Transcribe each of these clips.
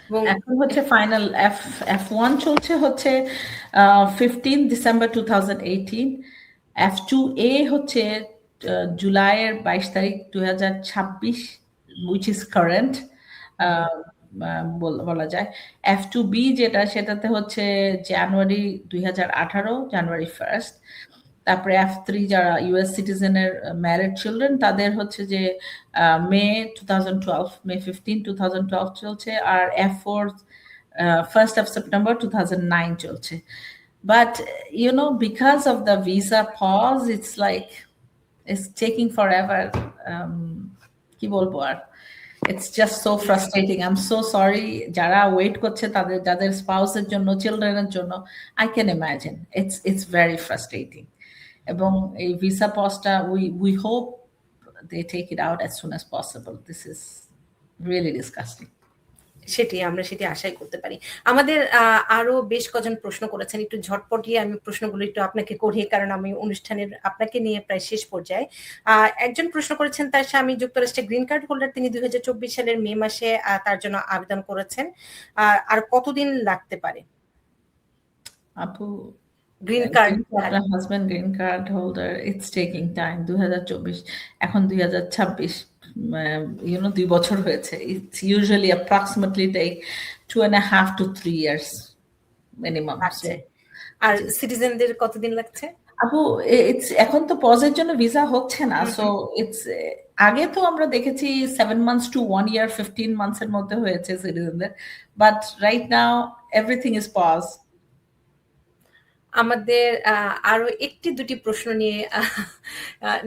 এবং এখন হচ্ছে ফাইনাল F1 চলছে হচ্ছে 15 ডিসেম্বর 2018, F2A হচ্ছে জুলাইয়ের 22 তারিখ 2026, which is current বলা যায়। F2B যেটা সেটাতে হচ্ছে জানুয়ারি 2018, জানুয়ারি 1st। তারপরে F3 যারা ইউএস সিটিজেনের ম্যারিড চিলড্রেন তাদের হচ্ছে যে মে 2012, মে 15, 2012 চলছে। আর F4 1st of September 2009 চলছে। But because of the visa pause, it's taking forever. কি বলবো আর, it's just so frustrating. I'm so sorry যারা ওয়েট করছে তাদের যাদের স্পাউসের জন্য, চিলড্রেনের জন্য। I can imagine it's very frustrating. এবং এই visa পজটা we hope they take it out as soon as possible. This is really disgusting. আমরা সেটি আশাই করতে পারি। আমাদের আরো বেশ কজন প্রশ্ন করেছেন, একটু ঝটপটিয়ে আমি প্রশ্নগুলো একটু আপনাকে করি, কারণ আমি অনুষ্ঠানের আপনাকে নিয়ে প্রায় শেষ পর্যায়ে। একজন প্রশ্ন করেছেন, তার স্বামী যুক্তরাষ্ট্রে গ্রিন কার্ড হোল্ডার, তিনি 2024 সালের মে মাসে তার জন্য আবেদন করেছেন, আর কতদিন লাগতে পারে? আপু, গ্রিন কার্ড, আপনার husband green card holder, it's taking time. 2024, এখন 2026, 2 বছর হয়েছে। It's usually approximately take 2.5 to 3 years minimum. আর সিটিজেনদের কতদিন লাগছে? আপু, এখন তো পজের জন্য ভিসা হচ্ছে না, সো আগে তো আমরা দেখেছি 7 months to 1 year, 15 months এর মধ্যে হয়েছে সিটিজেনদের, but right now everything is pause. আমাদের আরো একটি দুটি প্রশ্ন নিয়ে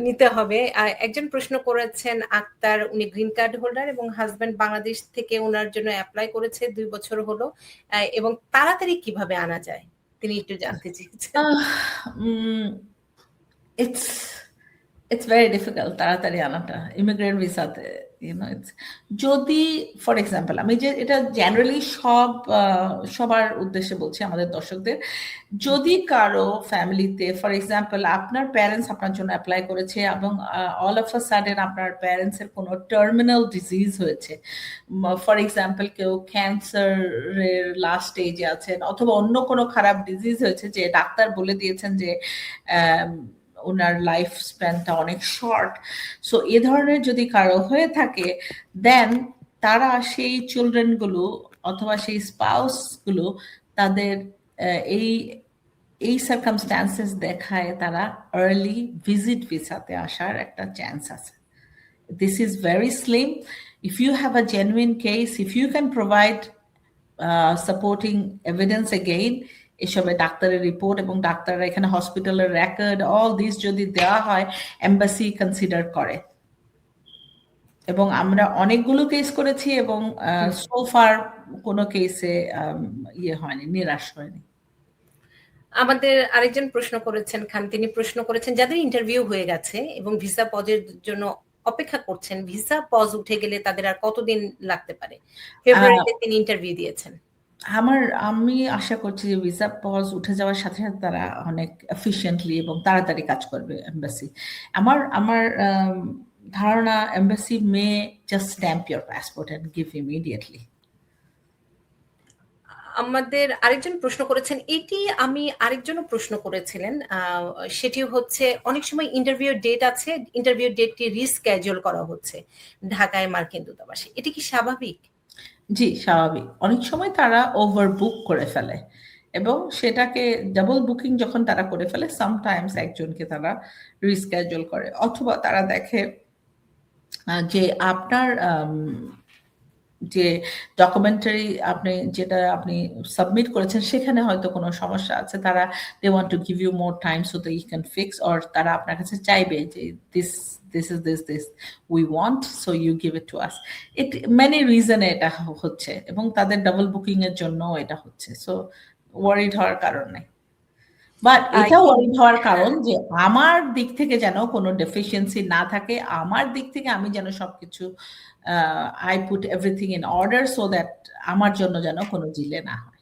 নিতে হবে। একজন প্রশ্ন করেছেন আক্তার, উনি গ্রিন কার্ড হোল্ডার এবং হাজবেন্ড বাংলাদেশ থেকে ওনার জন্য অ্যাপ্লাই করেছে, 2 বছর হলো, এবং তাড়াতাড়ি কিভাবে আনা যায় তিনি একটু জানতে চেয়েছেন। It's very difficult তাড়াতাড়ি আনাটা ইমিগ্রেন্ট ভিসাতে। যদি ফর এক্সাম্পল, আমি যে এটা জেনারেলি সবার উদ্দেশ্যে বলছি, আমাদের দর্শকদের, যদি কারো ফ্যামিলিতে ফর এক্সাম্পল আপনার প্যারেন্টস আপনার জন্য অ্যাপ্লাই করেছে এবং অল অফ আ সাডেন আপনার প্যারেন্টসের কোনো টার্মিনাল ডিজিজ হয়েছে, ফর এক্সাম্পল কেউ ক্যান্সারের লাস্ট স্টেজে আছেন অথবা অন্য কোনো খারাপ ডিজিজ হয়েছে যে ডাক্তার বলে দিয়েছেন যে ওনার লাইফ স্প্যানটা অনেক শর্ট, সো এ ধরনের যদি কারো হয়ে থাকে, দেন তারা সেই চিলড্রেনগুলো অথবা সেই স্পাউসগুলো তাদের এই সার্কামস্ট্যান্সেস দেখায় তারা আর্লি ভিজিট ভিসাতে আসার একটা চান্স আছে। This is very slim. If you have a genuine case, if you can provide supporting evidence again, এসবে ডাক্তারের রিপোর্ট এবং ডাক্তাররা এখানে হসপিটালের রেকর্ড, অল দিস যদি দেওয়া হয়, এম্বাসি কনসিডার করে। এবং আমরা অনেকগুলো কেস করেছি এবং সো ফার কোনো কেসে হয়নি, নিরাশ হয়নি। আমাদের আরেকজন প্রশ্ন করেছেন খান, তিনি প্রশ্ন করেছেন যাদের ইন্টারভিউ হয়ে গেছে এবং ভিসা পজের জন্য অপেক্ষা করছেন, ভিসা পজ উঠে গেলে তাদের আর কতদিন লাগতে পারে? ফেব্রুয়ারিতে তিনি ইন্টারভিউ দিয়েছেন। আমি আশা করছি যে ভিসা পজ উঠে যাওয়ার সাথে সাথে তারা অনেক এফিশিয়েন্টলি এবং তাড়াতাড়ি কাজ করবে এম্বাসি। আমার ধারণা embassy may just stamp your passport and give immediately. আমাদের আরেকজন প্রশ্ন করেছেন, এটি আমি আরেকজনও প্রশ্ন করেছিলেন, সেটি হচ্ছে অনেক সময় ইন্টারভিউ ডেট আছে, ইন্টারভিউ ডেটটি রিস্কেডিউল করা হচ্ছে ঢাকায় মার্কিন দূতাবাসে, এটি কি স্বাভাবিক? জি, স্বাভাবিক। অনেক সময় তারা ওভার বুক করে ফেলে এবং সেটাকে ডাবল বুকিং যখন তারা করে ফেলে, সামটাইমস একজনকে তারা রিস্কেডিউল করে, অথবা তারা দেখে যে আপনার যে ডকুমেন্টারি যেটা আপনি সাবমিট করেছেন সেখানে হয়তো কোনো সমস্যা আছে, তারা they want to give you more time so that you can fix, or তারা আপনার কাছে চাইবে যে this is this we want, so you give it to us. It many reason এটা হচ্ছে এবং তাদের ডাবল বুকিং এর জন্য এটা হচ্ছে, সো ওয়ারিড হওয়ার কারণ নেই। বাট এটা ওয়ারিড হওয়ার কারণ যে আমার দিক থেকে যেন কোনো ডেফিসিয়েন্সি না থাকে, আমার দিক থেকে আমি যেন সবকিছু I put everything in order so that আমার জন্য যেন কোনো জিলে না হয়।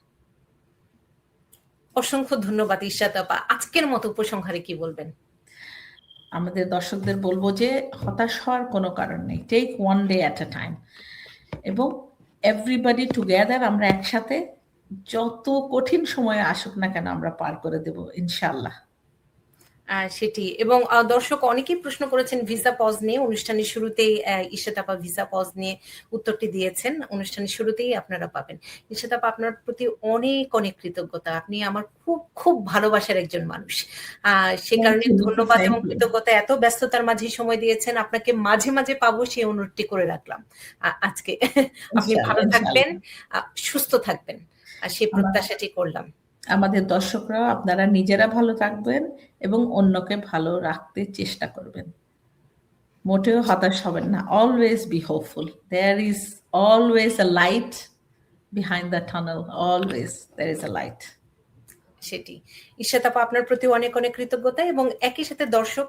অসংখ্য ধন্যবাদ ইশরাত আপা। আজকের মতো উপসংহারে কি বলবেন? আমাদের দর্শকদের বলবো যে হতাশ হওয়ার কোনো কারণ নেই, take one day at a time, এবং এভরিবডি টুগেদার আমরা একসাথে যত কঠিন সময় আসুক না কেন আমরা পার করে দেব ইনশাআল্লাহ। সেটি এবং দর্শক অনেকেই প্রশ্ন করেছেন ভিসা পজ নিয়ে। অনুষ্ঠানের শুরুতেই ইশরাত আপা ভিসা পজ নিয়ে উত্তরটি দিয়েছেন। অনুষ্ঠানের শুরুতেই আপনারা পাবেন। ইশরাত আপা, আপনার প্রতি অনেক অনেক কৃতজ্ঞতা। আপনি আমার খুব খুব ভালোবাসার একজন মানুষ। সে কারণে ধন্যবাদ এবং কৃতজ্ঞতা। এত ব্যস্ততার মাঝে সময় দিয়েছেন, আপনাকে মাঝে মাঝে পাবো সেই অনুরোধটি করে রাখলাম আজকে। আপনি ভালো থাকবেন, সুস্থ থাকবেন, আর সেই প্রত্যাশাটি করলাম। আমাদের দর্শকরা আপনারা নিজেরা ভালো থাকবেন এবং অন্যকে ভালো রাখতে চেষ্টা করবেন। মোটেও হতাশ হবেন না। Always be hopeful. There is always a light behind the tunnel. Always there is a light. সেটি। ইশরাত আপা, আপনার প্রতি অনেক অনেক কৃতজ্ঞতা এবং একই সাথে দর্শক